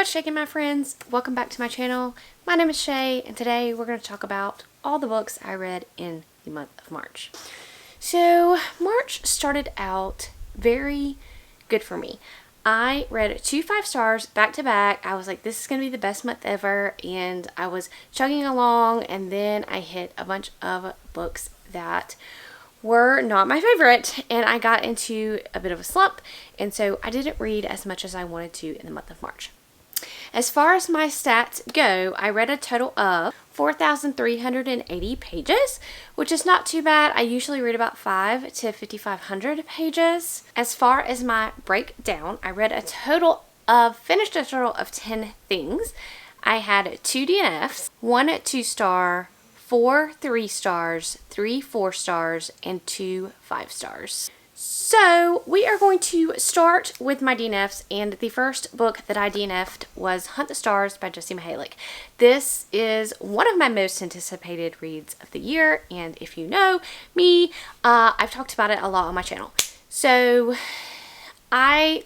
What's shaking, my friends? Welcome back to my channel. My name is Shay, and today we're going to talk about all the books I read in the month of March. So March started out very good for me. I read 2 5-stars back to back. I was like, this is going to be the best month ever, and I was chugging along, and then I hit a bunch of books that were not my favorite, and I got into a bit of a slump, and so I didn't read as much as I wanted to in the month of March. As far as my stats go, I read a total of 4,380 pages, which is not too bad. I usually read about 5 to 5,500 pages. As far as my breakdown, I read finished a total of 10 things. I had 2 DNFs, 1 2-star, 4 3-stars, 3 4-stars, and 2 5-stars. So we are going to start with my DNFs, and the first book that I DNF'd was Hunt the Stars by Jessie Mihalik. This is one of my most anticipated reads of the year, and if you know me, I've talked about it a lot on my channel. So I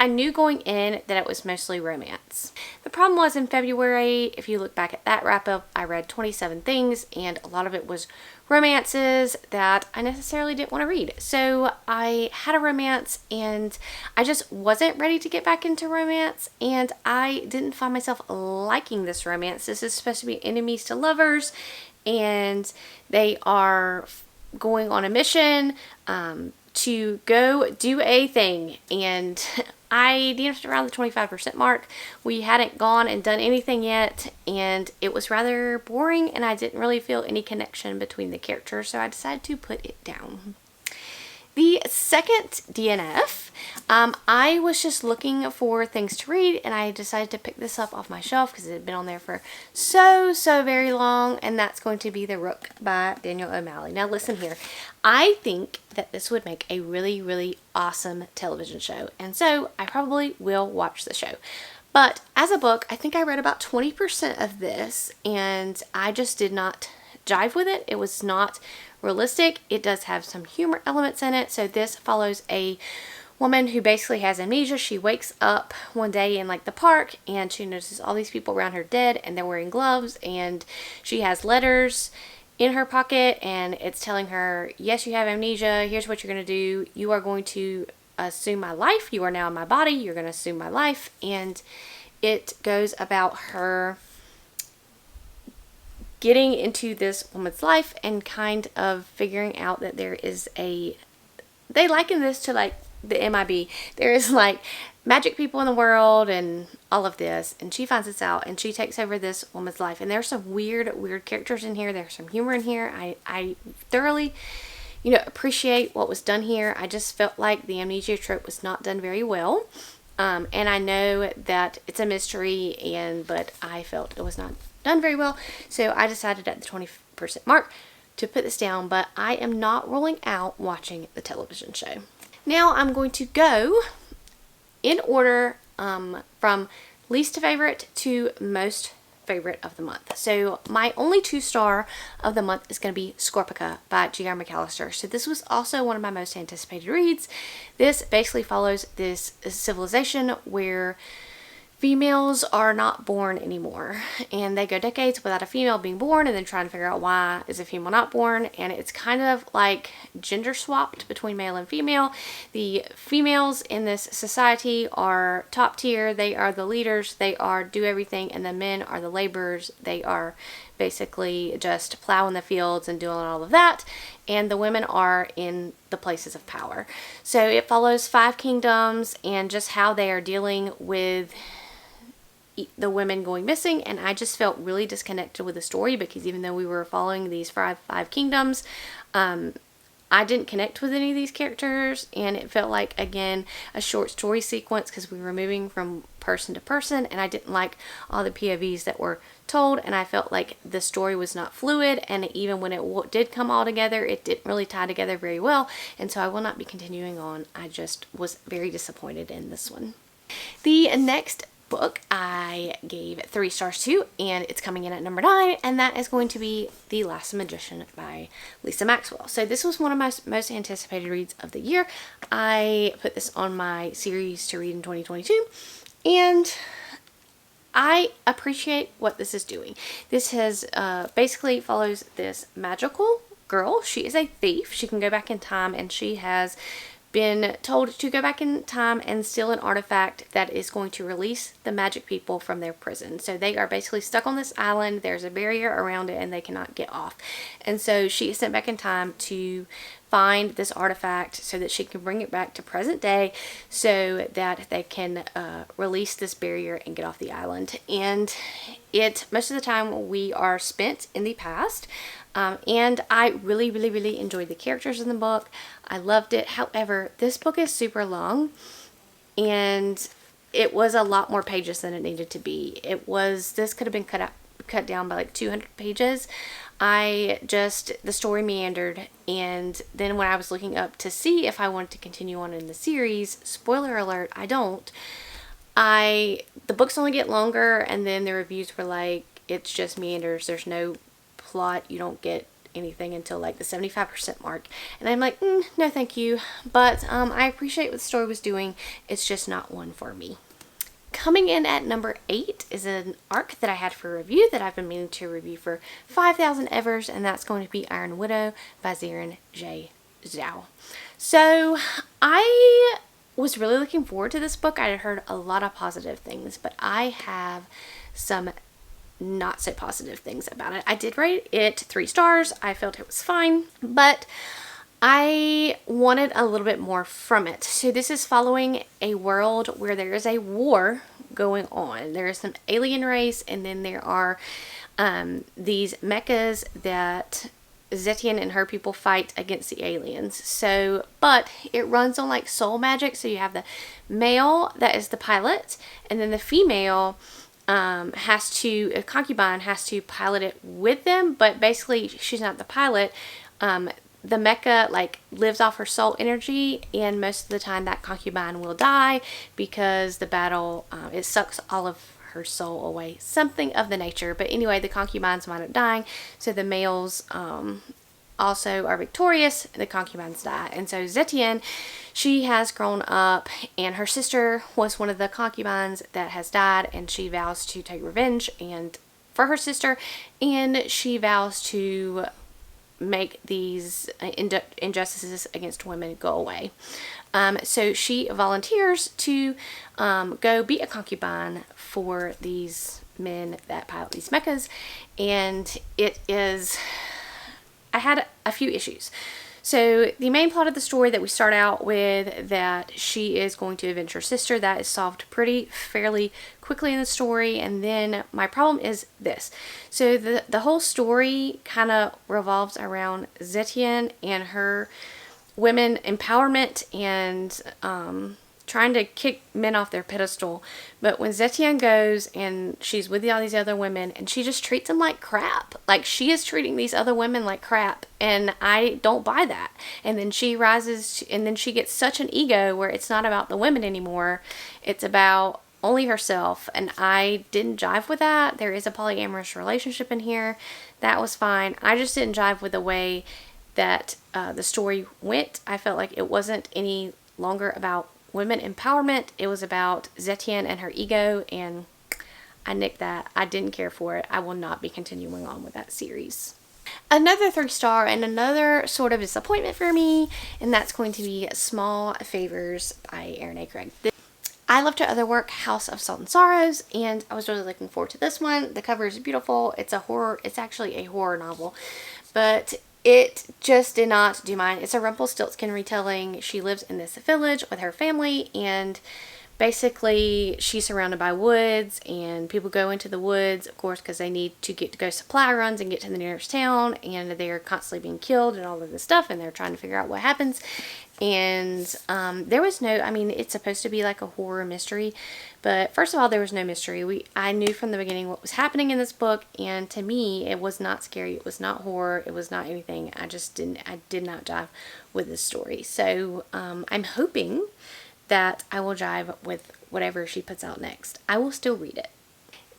knew going in that it was mostly romance. The problem was in February, if you look back at that wrap up, I read 27 things, and a lot of it was romances that I necessarily didn't want to read. So I had a romance, and I just wasn't ready to get back into romance, and I didn't find myself liking this romance. This is supposed to be enemies to lovers, and they are going on a mission to go do a thing, and I DNF'd around the 25% mark. We hadn't gone and done anything yet, and it was rather boring, and I didn't really feel any connection between the characters, so I decided to put it down. The second DNF, I was just looking for things to read, and I decided to pick this up off my shelf because it had been on there for so very long, and that's going to be The Rook by Daniel O'Malley. Now listen here, I think that this would make a really awesome television show, and so I probably will watch the show. But as a book, I think I read about 20% of this, and I just did not jive with it. It was not realistic. It does have some humor elements in it. So this follows a woman who basically has amnesia. She wakes up one day in like the park, and she notices all these people around her dead, and they're wearing gloves, and she has letters in her pocket, and it's telling her, yes, you have amnesia, here's what you're going to do, you are going to assume my life, you are now in my body, you're going to assume my life. And it goes about her getting into this woman's life and kind of figuring out that there is they liken this to like the MIB. There is like magic people in the world and all of this, and she finds this out, and she takes over this woman's life. And there's some weird characters in here. There's some humor in here. I thoroughly, appreciate what was done here. I just felt like the amnesia trope was not done very well. And I know that it's a mystery, but I felt it was not done very well, so I decided at the 20% mark to put this down, but I am not ruling out watching the television show. Now I'm going to go in order from least favorite to most favorite of the month. So my only 2-star of the month is going to be Scorpica by G.R. McAllister. So this was also one of my most anticipated reads. This basically follows this civilization where females are not born anymore, and they go decades without a female being born, and then trying to figure out why is a female not born. And it's kind of like gender swapped between male and female. The females in this society are top tier, they are the leaders, they do everything, and the men are the laborers. They are basically just plowing the fields and doing all of that, and the women are in the places of power. So it follows 5 kingdoms and just how they are dealing with the women going missing, and I just felt really disconnected with the story, because even though we were following these five kingdoms, I didn't connect with any of these characters, and it felt like, again, a short story sequence because we were moving from person to person, and I didn't like all the POVs that were told, and I felt like the story was not fluid, and even when it did come all together, it didn't really tie together very well, and so I will not be continuing on. I just was very disappointed in this one. The next book I gave 3 stars to, and it's coming in at number 9, and that is going to be The Last Magician by Lisa Maxwell. So this was one of my most anticipated reads of the year. I put this on my series to read in 2022, and I appreciate what this is doing. This has basically follows this magical girl. She is a thief. She can go back in time, and she has been told to go back in time and steal an artifact that is going to release the magic people from their prison. So they are basically stuck on this island. There's a barrier around it and they cannot get off. And so she is sent back in time to find this artifact so that she can bring it back to present day so that they can release this barrier and get off the island. And most of the time we are spent in the past. And I really enjoyed the characters in the book. I loved it. However, this book is super long and it was a lot more pages than it needed to be. This could have been cut down by like 200 pages. The story meandered, and then when I was looking up to see if I wanted to continue on in the series, spoiler alert, I don't. The books only get longer, and then the reviews were like, it's just meanders, there's no plot, you don't get anything until like the 75% mark. And I'm like, no thank you. But I appreciate what the story was doing. It's just not one for me. Coming in at number 8 is an arc that I had for review that I've been meaning to review for 5,000 evers, and that's going to be Iron Widow by Zirin J. Zhao. So I was really looking forward to this book. I had heard a lot of positive things, but I have some not so positive things about it. I did rate it 3 stars. I felt it was fine, but I wanted a little bit more from it. So this is following a world where there is a war going on. There is an alien race, and then there are these mechas that Zetian and her people fight against the aliens. So, but it runs on like soul magic. So you have the male that is the pilot, and then the female a concubine has to pilot it with them, but basically she's not the pilot. The mecha like lives off her soul energy, and most of the time that concubine will die because the battle, it sucks all of her soul away, something of the nature. But anyway, the concubines wind up dying, so the males also are victorious, and the concubines die. And so Zetian, she has grown up, and her sister was one of the concubines that has died, and she vows to take revenge and for her sister, and she vows to make these injustices against women go away. So she volunteers to go be a concubine for these men that pilot these mechas, and I had a few issues. So the main plot of the story that we start out with, that she is going to avenge her sister, that is solved fairly quickly in the story. And then my problem is this. So the whole story kind of revolves around Zetian and her women empowerment and trying to kick men off their pedestal. But when Zetian goes and she's with all these other women, and she just treats them like crap. Like, she is treating these other women like crap, and I don't buy that. And then she rises, and then she gets such an ego where it's not about the women anymore. It's about only herself, and I didn't jive with that. There is a polyamorous relationship in here. That was fine. I just didn't jive with the way that the story went. I felt like it wasn't any longer about women empowerment. It was about Zetian and her ego, and I nicked that. I didn't care for it. I will not be continuing on with that series. Another 3-star and another sort of disappointment for me, and that's going to be Small Favors by Erin A. Craig. I loved her other work, House of Salt and Sorrows, and I was really looking forward to this one. The cover is beautiful. It's actually a horror novel, but it just did not do mine. It's a Rumpelstiltskin retelling. She lives in this village with her family, and basically she's surrounded by woods, and people go into the woods, of course, because they need to go supply runs and get to the nearest town, and they're constantly being killed and all of this stuff, and they're trying to figure out what happens. And there was no, I mean, it's supposed to be like a horror mystery, but first of all, there was no mystery. I knew from the beginning what was happening in this book, and to me, it was not scary, it was not horror, it was not anything. I did not jive with this story. So I'm hoping that I will jive with whatever she puts out next. I will still read it.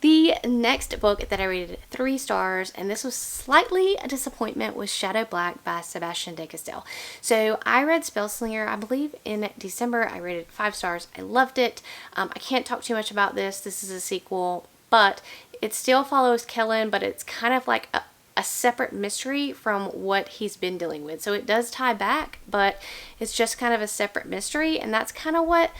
The next book that I rated 3 stars, and this was slightly a disappointment, was Shadow Black by Sebastian de Castel. So I read Spellslinger, I believe, in December. I rated 5 stars. I loved it. I can't talk too much about this. This is a sequel. but it still follows Kellen, but it's kind of like a separate mystery from what he's been dealing with. So it does tie back, but it's just kind of a separate mystery, and that's kind of what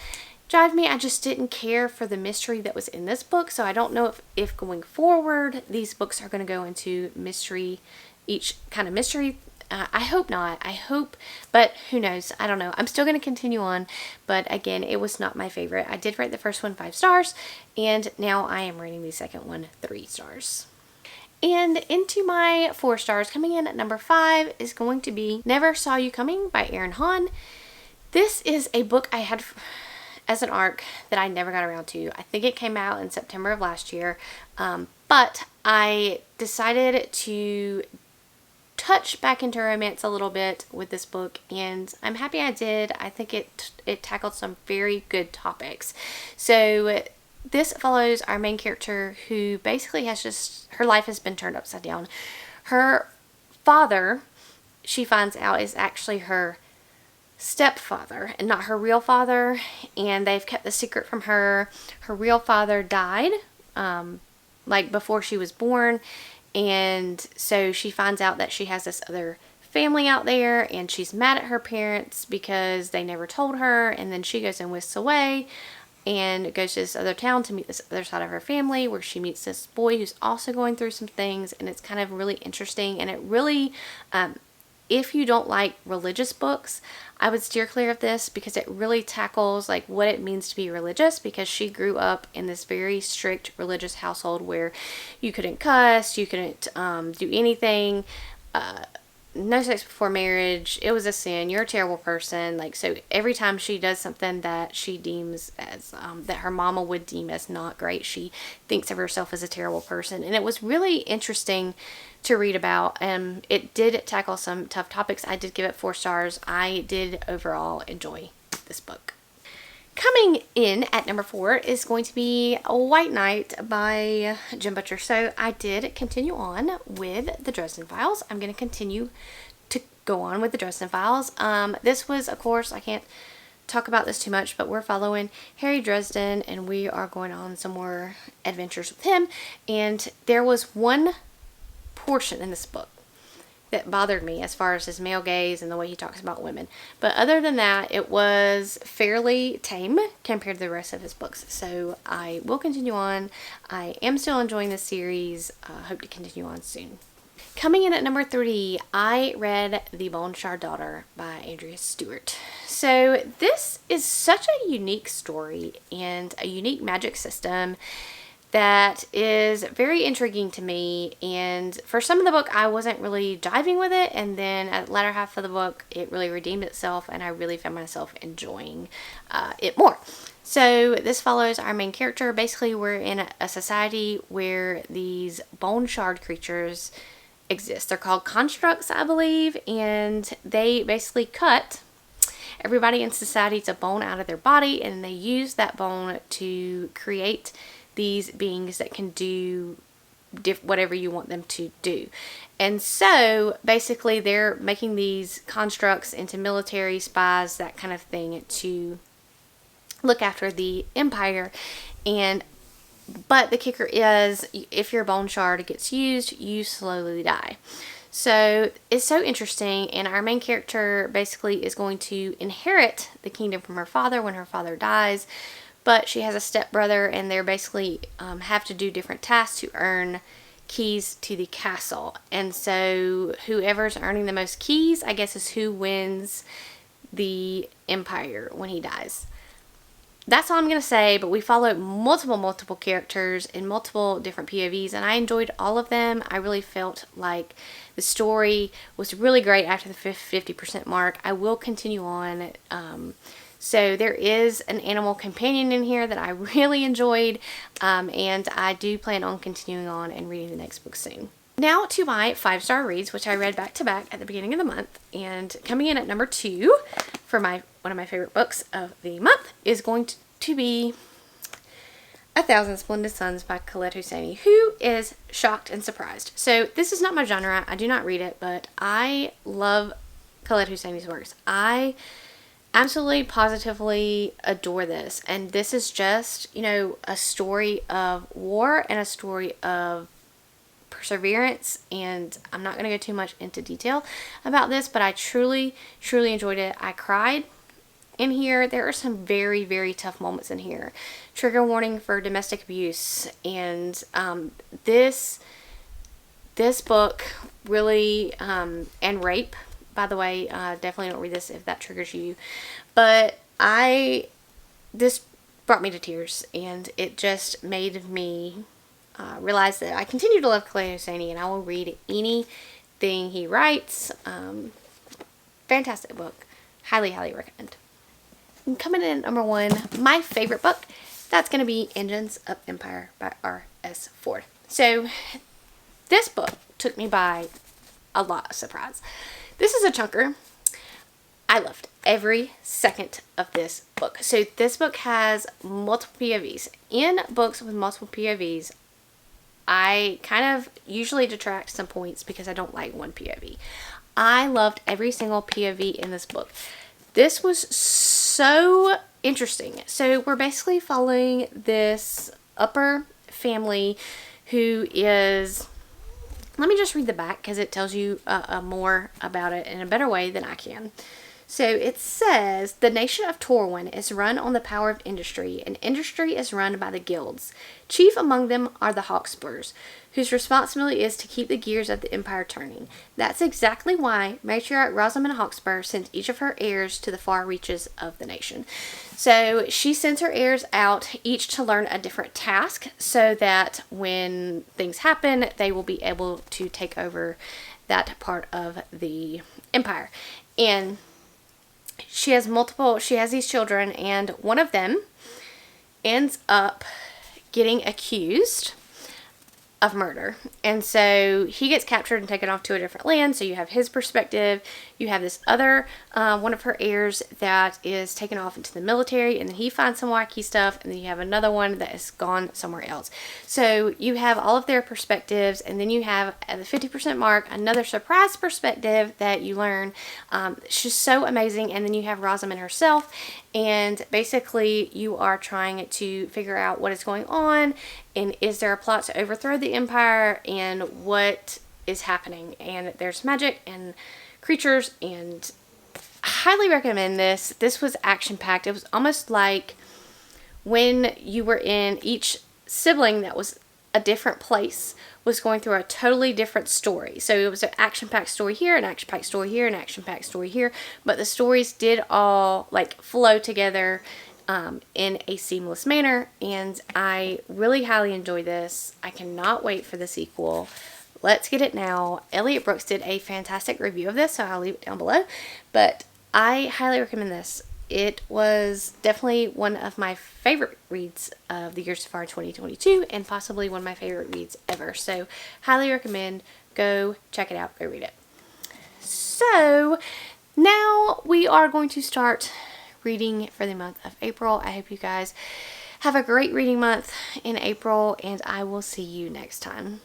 drive me. I just didn't care for the mystery that was in this book, so I don't know if going forward these books are going to go into mystery, each kind of mystery. I hope not. I hope, but who knows? I don't know. I'm still going to continue on, but again, it was not my favorite. I did rate the first one 5 stars, and now I am rating the second one 3 stars. And into my 4 stars, coming in at number 5 is going to be Never Saw You Coming by Erin Hahn. This is a book I had as an ARC that I never got around to. I think it came out in September of last year, but I decided to touch back into romance a little bit with this book, and I'm happy I did. I think it tackled some very good topics. So this follows our main character, who basically has just, her life has been turned upside down. Her father, she finds out, is actually her stepfather and not her real father, and they've kept the secret from her. Her real father died like before she was born, and so she finds out that she has this other family out there, and she's mad at her parents because they never told her, and then she goes and whisks away and goes to this other town to meet this other side of her family, where she meets this boy who's also going through some things, and it's kind of really interesting, and it really if you don't like religious books, I would steer clear of this, because it really tackles like what it means to be religious, because she grew up in this very strict religious household where you couldn't cuss, you couldn't do anything, no sex before marriage, it was a sin, you're a terrible person. Like, so every time she does something that she deems as that her mama would deem as not great, she thinks of herself as a terrible person. And it was really interesting to read about, and it did tackle some tough topics. I did give it 4 stars. I did overall enjoy this book. Coming in at number 4 is going to be White Knight by Jim Butcher. So I did continue on with the Dresden Files. I'm going to continue to go on with the Dresden Files. This was, of course, I can't talk about this too much, but we're following Harry Dresden, and we are going on some more adventures with him. And there was one portion in this book that bothered me, as far as his male gaze and the way he talks about women. But other than that, it was fairly tame compared to the rest of his books. So I will continue on. I am still enjoying this series. Hope to continue on soon. Coming in at number 3, I read The Bonjour Daughter by Andrea Stewart. So this is such a unique story and a unique magic system that is very intriguing to me, and for some of the book I wasn't really diving with it, and then at the latter half of the book it really redeemed itself, and I really found myself enjoying it more. So this follows our main character. Basically, we're in a society where these bone shard creatures exist. They're called constructs, I believe, and they basically cut everybody in society to bone out of their body, and they use that bone to create these beings that can do whatever you want them to do. And so basically they're making these constructs into military spies, that kind of thing, to look after the empire. But the kicker is, if your bone shard gets used, you slowly die. So it's so interesting, and our main character basically is going to inherit the kingdom from her father when her father dies. But she has a stepbrother, and they're basically have to do different tasks to earn keys to the castle. And so whoever's earning the most keys, I guess, is who wins the empire when he dies. That's all I'm going to say, but we followed multiple characters in multiple different POVs, and I enjoyed all of them. I really felt like the story was really great after the 50% mark. I will continue on. So there is an animal companion in here that I really enjoyed, and I do plan on continuing on and reading the next book soon. Now to my 5-star reads, which I read back to back at the beginning of the month, and coming in at number 2 for one of my favorite books of the month is going to be 1,000 Splendid Suns by Colette Hussaini, who is shocked and surprised. So this is not my genre. I do not read it, but I love Colette Hussaini's works. I absolutely positively adore this. And this is just, you know, a story of war and a story of perseverance. And I'm not going to go too much into detail about this, but I truly enjoyed it. I cried in here. There are some very, very tough moments in here. Trigger warning for domestic abuse. And this book really, and rape, by the way, definitely don't read this if that triggers you. But this brought me to tears, and it just made me realize that I continue to love Colette Hussaini, and I will read anything he writes. Fantastic book. Highly recommend. And coming in at number 1, my favorite book, that's going to be Engines of Empire by R.S. Ford. So this book took me by a lot of surprise. This is a chunker. I loved every second of this book. So this book has multiple POVs. In books with multiple POVs, I kind of usually detract some points because I don't like one POV. I loved every single POV in this book. This was so interesting. So we're basically following this upper family who is... Let me just read the back because it tells you more about it in a better way than I can. So it says, the nation of Torwin is run on the power of industry, and industry is run by the guilds. Chief among them are the Hawkspurs, whose responsibility is to keep the gears of the empire turning. That's exactly why matriarch Rosamund Hawkspur sent each of her heirs to the far reaches of the nation. So she sends her heirs out, each to learn a different task, so that when things happen, they will be able to take over that part of the empire. And she has these children, and one of them ends up getting accused of murder. And so he gets captured and taken off to a different land. So you have his perspective. You have this other one of her heirs that is taken off into the military, and then he finds some wacky stuff, and then you have another one that is gone somewhere else. So you have all of their perspectives, and then you have at the 50% mark another surprise perspective that you learn. She's so amazing. And then you have Rosamund herself, and basically you are trying to figure out what is going on, and is there a plot to overthrow the empire, and what is happening. And there's magic and creatures, and I highly recommend this. This was action-packed. It was almost like when you were in each sibling that was a different place was going through a totally different story. So it was an action-packed story here, an action-packed story here, an action-packed story here, but the stories did all like flow together in a seamless manner, and I really highly enjoy this. I cannot wait for the sequel. Let's get it now. Elliot Brooks did a fantastic review of this, so I'll leave it down below, but I highly recommend this. It was definitely one of my favorite reads of the year so far in 2022, and possibly one of my favorite reads ever. So highly recommend. Go check it out. Go read it. So now we are going to start reading for the month of April. I hope you guys have a great reading month in April, and I will see you next time.